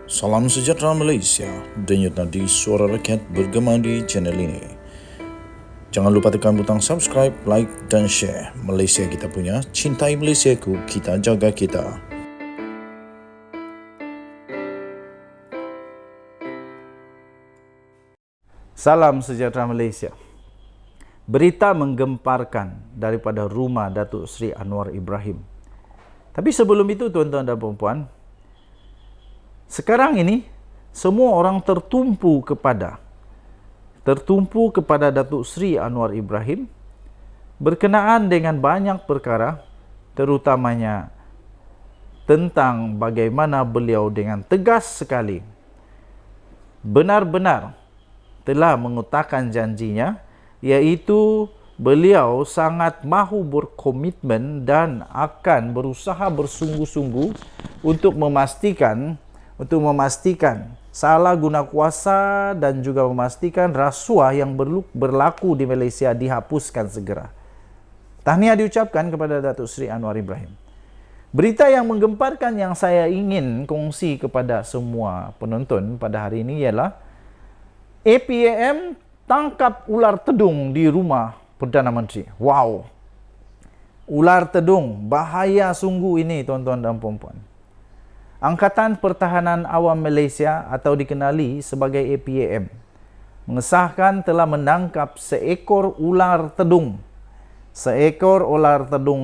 Salam sejahtera Malaysia, denyut nadi suara rakyat bergema di channel ini. Jangan lupa tekan butang subscribe, like dan share. Malaysia kita punya, cintai Malaysiaku, kita jaga kita. Salam sejahtera Malaysia. Berita menggemparkan daripada rumah Datuk Seri Anwar Ibrahim. Tapi sebelum itu tuan-tuan dan puan-puan, sekarang ini semua orang tertumpu kepada Datuk Seri Anwar Ibrahim berkenaan dengan banyak perkara, terutamanya tentang bagaimana beliau dengan tegas sekali benar-benar telah mengutarakan janjinya, iaitu beliau sangat mahu berkomitmen dan akan berusaha bersungguh-sungguh untuk memastikan salah guna kuasa dan juga memastikan rasuah yang berlaku di Malaysia dihapuskan segera. Tahniah diucapkan kepada Datuk Seri Anwar Ibrahim. Berita yang menggemparkan yang saya ingin kongsi kepada semua penonton pada hari ini ialah APAM tangkap ular tedung di rumah Perdana Menteri. Wow. Ular tedung, bahaya sungguh ini tuan-tuan dan puan-puan. Angkatan Pertahanan Awam Malaysia atau dikenali sebagai APAM mengesahkan telah menangkap seekor ular tedung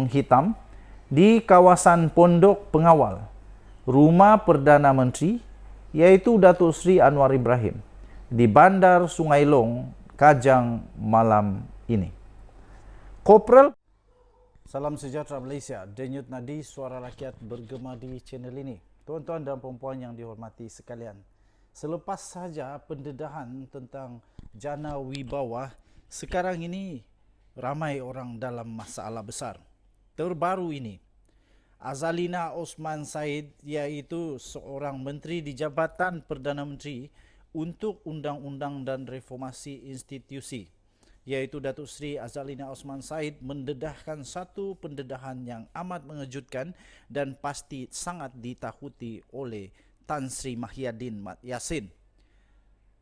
hitam di kawasan Pondok Pengawal, rumah Perdana Menteri iaitu Datuk Seri Anwar Ibrahim di Bandar Sungai Long, Kajang malam ini. Kopral, salam sejahtera Malaysia, denyut nadi suara rakyat bergema di channel ini. Tuan-tuan dan puan-puan yang dihormati sekalian, selepas saja pendedahan tentang Jana Wibawa, sekarang ini ramai orang dalam masalah besar. Terbaru ini, Azalina Osman Said, iaitu seorang menteri di Jabatan Perdana Menteri untuk Undang-Undang dan Reformasi Institusi, iaitu Datuk Seri Azalina Osman Said, mendedahkan satu pendedahan yang amat mengejutkan dan pasti sangat ditakuti oleh Tan Sri Mahyadin Mat Yassin.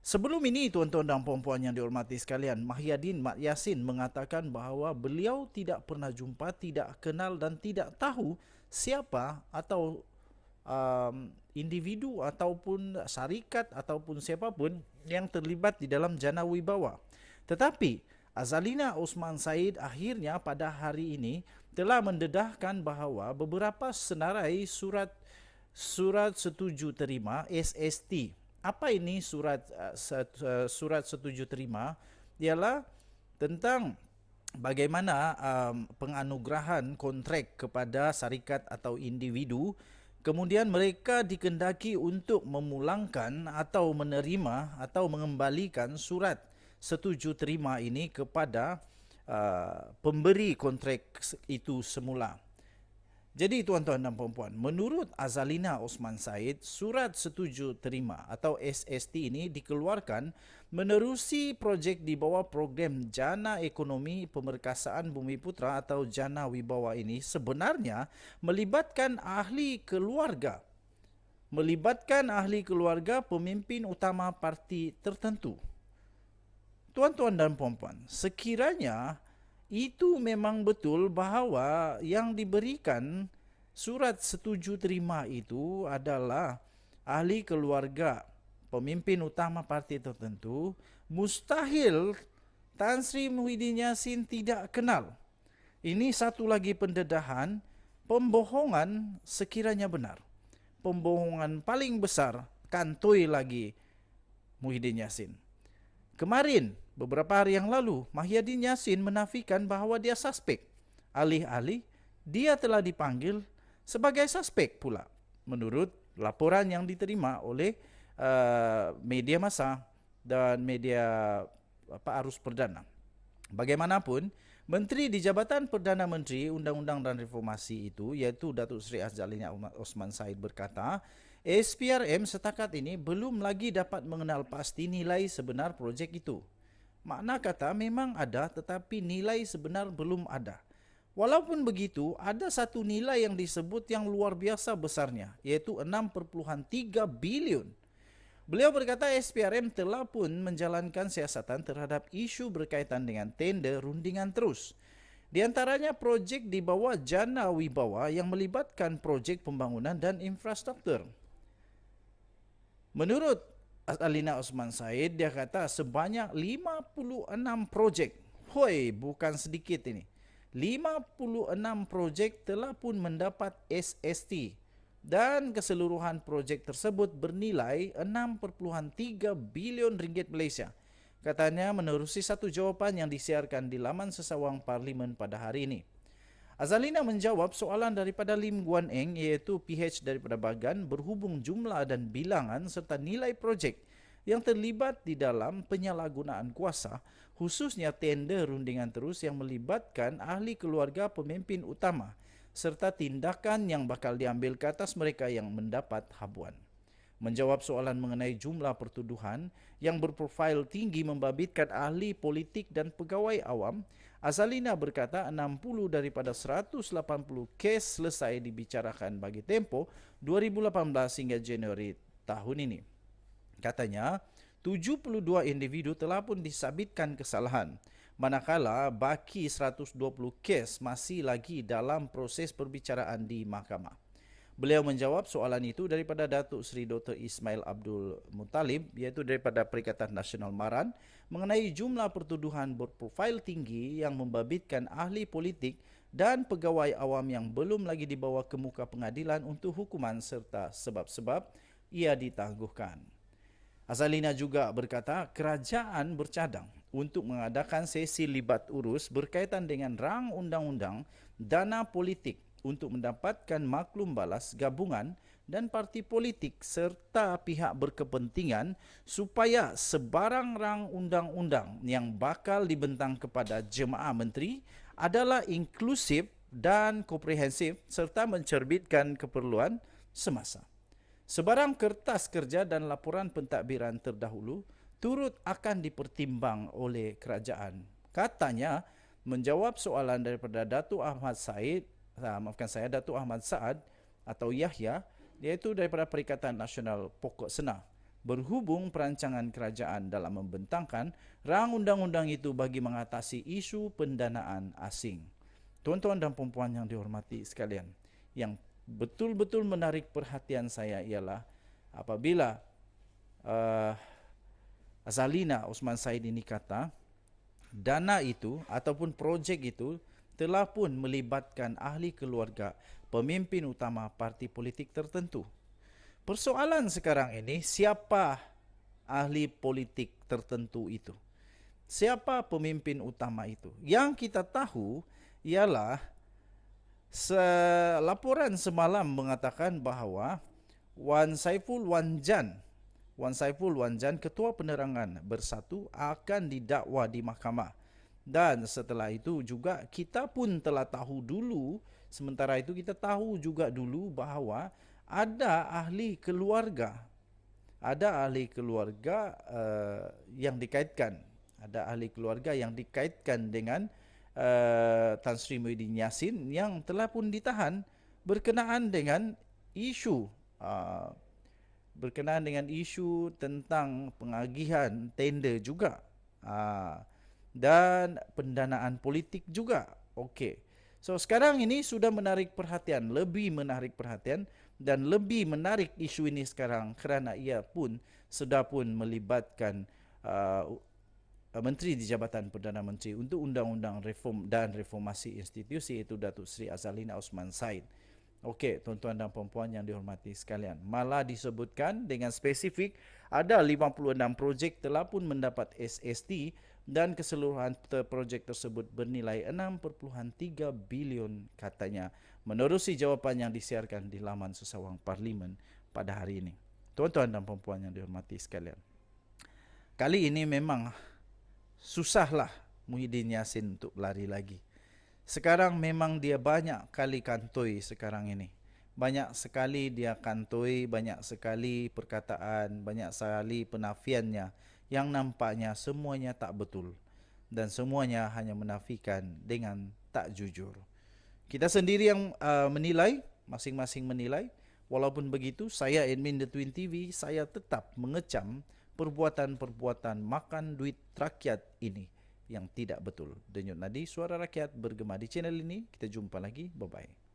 Sebelum ini tuan-tuan dan puan-puan yang dihormati sekalian, Mahyadin Mat Yassin mengatakan bahawa beliau tidak pernah jumpa, tidak kenal dan tidak tahu siapa atau individu ataupun syarikat ataupun siapapun yang terlibat di dalam Jana Wibawa. Tetapi Azalina Osman Said akhirnya pada hari ini telah mendedahkan bahawa beberapa senarai surat setuju terima SST. Apa ini surat setuju terima? Ialah tentang bagaimana penganugerahan kontrak kepada syarikat atau individu. Kemudian mereka dikendaki untuk memulangkan atau menerima atau mengembalikan surat setuju terima ini kepada pemberi kontrak itu semula. Jadi tuan-tuan dan puan-puan, menurut Azalina Osman Said, surat setuju terima atau SST ini dikeluarkan menerusi projek di bawah program Jana Ekonomi Pemerkasaan Bumiputera atau Jana Wibawa ini sebenarnya melibatkan ahli keluarga pemimpin utama parti tertentu. Tuan-tuan dan puan-puan, sekiranya itu memang betul bahawa yang diberikan surat setuju terima itu adalah ahli keluarga pemimpin utama parti tertentu, mustahil Tan Sri Muhyiddin Yassin tidak kenal. Ini satu lagi pendedahan pembohongan sekiranya benar. Pembohongan paling besar kantoi lagi Muhyiddin Yassin. Kemarin, beberapa hari yang lalu, Mahyadin Yassin menafikan bahawa dia suspek. Alih-alih, dia telah dipanggil sebagai suspek pula, menurut laporan yang diterima oleh media massa dan media arus perdana. Bagaimanapun, Menteri di Jabatan Perdana Menteri Undang-Undang dan Reformasi itu, iaitu Datuk Seri Azalina Osman Said berkata, SPRM setakat ini belum lagi dapat mengenal pasti nilai sebenar projek itu. Makna kata memang ada tetapi nilai sebenar belum ada. Walaupun begitu, ada satu nilai yang disebut yang luar biasa besarnya, yaitu 6,3 bilion. Beliau berkata SPRM telah pun menjalankan siasatan terhadap isu berkaitan dengan tender rundingan terus. Di antaranya projek di bawah Jana Wibawa yang melibatkan projek pembangunan dan infrastruktur. Menurut Azalina Osman Said, dia kata sebanyak 56 projek. Hoi, bukan sedikit ini. 56 projek telah pun mendapat SST dan keseluruhan projek tersebut bernilai 6,3 bilion ringgit Malaysia. Katanya menerusi satu jawapan yang disiarkan di laman sesawang Parlimen pada hari ini. Azalina menjawab soalan daripada Lim Guan Eng iaitu PH daripada Bagan berhubung jumlah dan bilangan serta nilai projek yang terlibat di dalam penyalahgunaan kuasa, khususnya tender rundingan terus yang melibatkan ahli keluarga pemimpin utama serta tindakan yang bakal diambil ke atas mereka yang mendapat habuan. Menjawab soalan mengenai jumlah pertuduhan yang berprofil tinggi membabitkan ahli politik dan pegawai awam, Azalina berkata 60 daripada 180 kes selesai dibicarakan bagi tempoh 2018 hingga Januari tahun ini. Katanya, 72 individu telah pun disabitkan kesalahan, manakala baki 120 kes masih lagi dalam proses perbicaraan di mahkamah. Beliau menjawab soalan itu daripada Datuk Seri Dr. Ismail Abdul Muttalib, iaitu daripada Perikatan Nasional Maran, mengenai jumlah pertuduhan berprofil tinggi yang membabitkan ahli politik dan pegawai awam yang belum lagi dibawa ke muka pengadilan untuk hukuman serta sebab-sebab ia ditangguhkan. Azalina juga berkata kerajaan bercadang untuk mengadakan sesi libat urus berkaitan dengan rang undang-undang dana politik untuk mendapatkan maklum balas gabungan dan parti politik serta pihak berkepentingan supaya sebarang rang undang-undang yang bakal dibentang kepada jemaah menteri adalah inklusif dan komprehensif serta mencerbitkan keperluan semasa. Sebarang kertas kerja dan laporan pentadbiran terdahulu turut akan dipertimbang oleh kerajaan. Katanya, menjawab soalan daripada Datuk Ahmad Datuk Ahmad Saad atau Yahya, iaitu daripada Perikatan Nasional Pokok Sena, berhubung perancangan kerajaan dalam membentangkan rang undang-undang itu bagi mengatasi isu pendanaan asing. Tuan-tuan dan puan-puan yang dihormati sekalian, yang betul-betul menarik perhatian saya ialah apabila Azalina Osman Said ini kata dana itu ataupun projek itu telah pun melibatkan ahli keluarga pemimpin utama parti politik tertentu. Persoalan sekarang ini, siapa ahli politik tertentu itu? Siapa pemimpin utama itu? Yang kita tahu ialah laporan semalam mengatakan bahawa Wan Saiful Wan Jan, Ketua Penerangan Bersatu akan didakwa di mahkamah. Dan setelah itu juga kita pun telah tahu dulu, sementara itu kita tahu juga dulu bahawa ada ahli keluarga yang dikaitkan. Ada ahli keluarga yang dikaitkan dengan Tan Sri Muhyiddin Yassin yang telah pun ditahan berkenaan dengan isu tentang pengagihan tender juga dan pendanaan politik juga. Okey. So sekarang ini sudah lebih menarik perhatian dan lebih menarik isu ini sekarang kerana ia pun sudah pun melibatkan Menteri di Jabatan Perdana Menteri untuk Undang-Undang Reform dan Reformasi Institusi, iaitu Datuk Seri Azalina Osman Said. Okey, tuan-tuan dan puan-puan yang dihormati sekalian, malah disebutkan dengan spesifik ada 56 projek telah pun mendapat SST dan keseluruhan projek tersebut bernilai 6,3 bilion katanya, menerusi jawapan yang disiarkan di laman sesawang Parlimen pada hari ini. Tuan-tuan dan puan-puan yang dihormati sekalian, kali ini memang susahlah Muhyiddin Yassin untuk lari lagi. Sekarang memang dia banyak kali kantoi sekarang ini. Banyak sekali dia kantoi, banyak sekali perkataan, banyak sekali penafiannya yang nampaknya semuanya tak betul. Dan semuanya hanya menafikan dengan tak jujur. Kita sendiri yang menilai, masing-masing menilai. Walaupun begitu, saya admin The Twin TV, saya tetap mengecam perbuatan-perbuatan makan duit rakyat ini yang tidak betul. Denyut nadi suara rakyat bergema di channel ini. Kita jumpa lagi. Bye-bye.